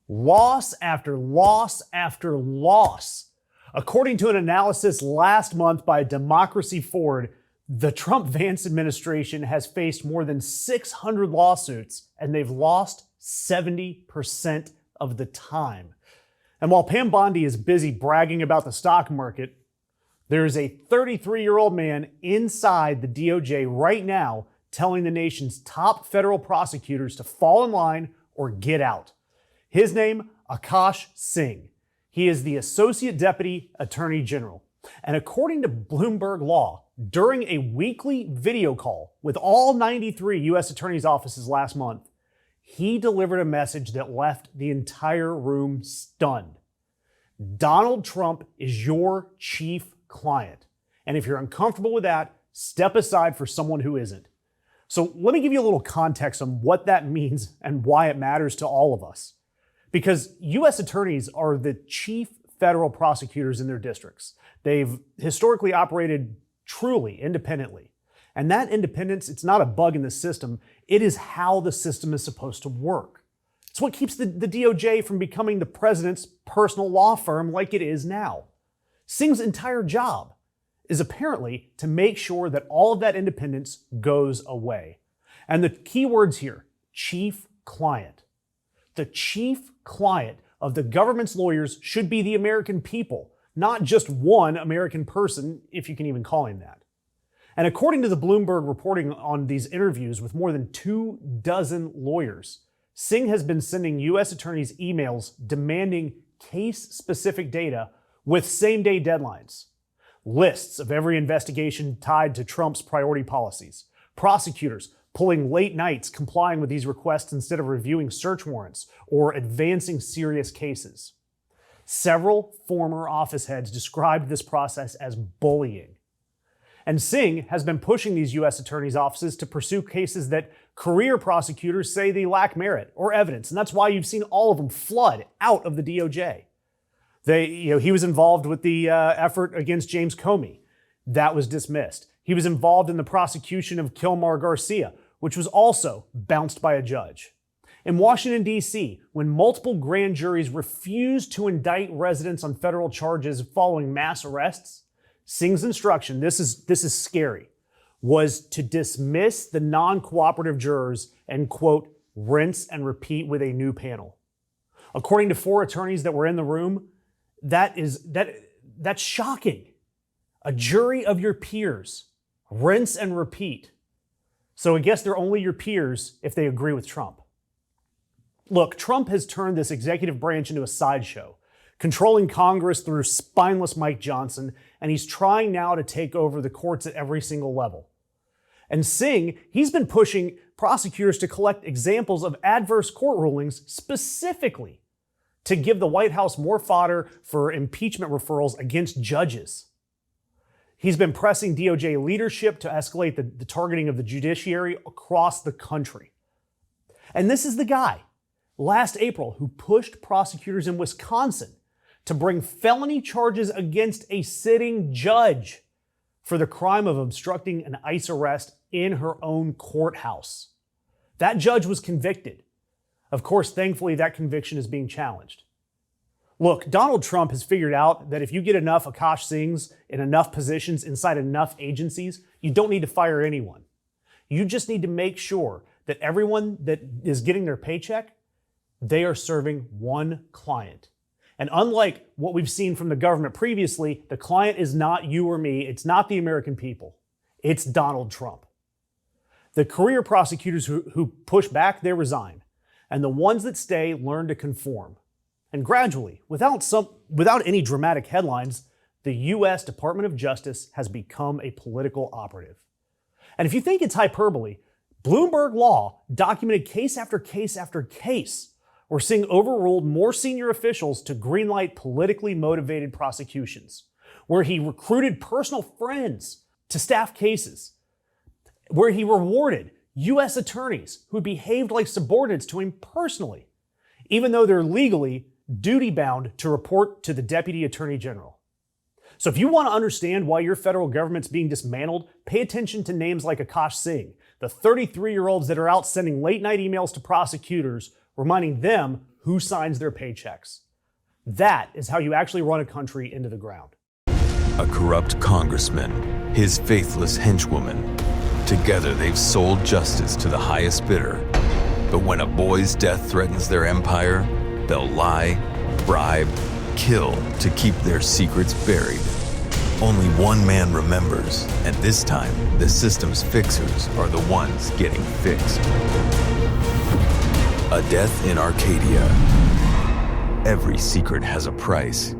Loss after loss after loss. According to an analysis last month by Democracy Forward, the Trump-Vance administration has faced more than 600 lawsuits, and they've lost 70% of the time. And while Pam Bondi is busy bragging about the stock market, there's a 33-year-old man inside the DOJ right now telling the nation's top federal prosecutors to fall in line or get out. His name, Akash Singh. He is the Associate Deputy Attorney General. And according to Bloomberg Law, during a weekly video call with all 93 U.S. attorneys' offices last month, he delivered a message that left the entire room stunned. Donald Trump is your chief client. And if you're uncomfortable with that, step aside for someone who isn't. So let me give you a little context on what that means and why it matters to all of us. Because U.S. attorneys are the chief federal prosecutors in their districts. They've historically operated truly independently. And that independence, it's not a bug in the system. It is how the system is supposed to work. It's what keeps the DOJ from becoming the president's personal law firm like it is now. Singh's entire job is apparently to make sure that all of that independence goes away. And the key words here, chief client. The chief client of the government's lawyers should be the American people, not just one American person, if you can even call him that. And according to the Bloomberg reporting on these interviews with more than 24 lawyers, Singh has been sending U.S. attorneys emails demanding case-specific data with same-day deadlines, lists of every investigation tied to Trump's priority policies, prosecutors pulling late nights complying with these requests instead of reviewing search warrants or advancing serious cases. Several former office heads described this process as bullying. And Singh has been pushing these U.S. attorneys' offices to pursue cases that career prosecutors say they lack merit or evidence, and that's why you've seen all of them flood out of the DOJ. He was involved with the effort against James Comey. That was dismissed. He was involved in the prosecution of Kilmar Garcia, which was also bounced by a judge. In Washington, D.C., when multiple grand juries refused to indict residents on federal charges following mass arrests, Singh's instruction, this is scary, was to dismiss the non-cooperative jurors and, quote, rinse and repeat with a new panel. According to 4 attorneys that were in the room, that's shocking. A jury of your peers, rinse and repeat. So I guess they're only your peers if they agree with Trump. Look, Trump has turned this executive branch into a sideshow, controlling Congress through spineless Mike Johnson, and he's trying now to take over the courts at every single level. And Singh, he's been pushing prosecutors to collect examples of adverse court rulings specifically to give the White House more fodder for impeachment referrals against judges. He's been pressing DOJ leadership to escalate the targeting of the judiciary across the country. And this is the guy, last April, who pushed prosecutors in Wisconsin to bring felony charges against a sitting judge for the crime of obstructing an ICE arrest in her own courthouse. That judge was convicted. Of course, thankfully, that conviction is being challenged. Look, Donald Trump has figured out that if you get enough Akash Singhs in enough positions inside enough agencies, you don't need to fire anyone. You just need to make sure that everyone that is getting their paycheck, they are serving one client. And unlike what we've seen from the government previously, the client is not you or me. It's not the American people. It's Donald Trump. The career prosecutors who push back, they resign. And the ones that stay learn to conform. And gradually, without any dramatic headlines, the U.S. Department of Justice has become a political operative. And if you think it's hyperbole, Bloomberg Law documented case after case after case where Singh overruled more senior officials to greenlight politically motivated prosecutions, where he recruited personal friends to staff cases, where he rewarded U.S. attorneys who behaved like subordinates to him personally, even though they're legally duty-bound to report to the Deputy Attorney General. So if you want to understand why your federal government's being dismantled, pay attention to names like Akash Singh, the 33-year-olds that are out sending late-night emails to prosecutors, reminding them who signs their paychecks. That is how you actually run a country into the ground. A corrupt congressman, his faithless henchwoman. Together they've sold justice to the highest bidder. But when a boy's death threatens their empire, they'll lie, bribe, kill to keep their secrets buried. Only one man remembers, and this time, the system's fixers are the ones getting fixed. A Death in Arcadia. Every secret has a price,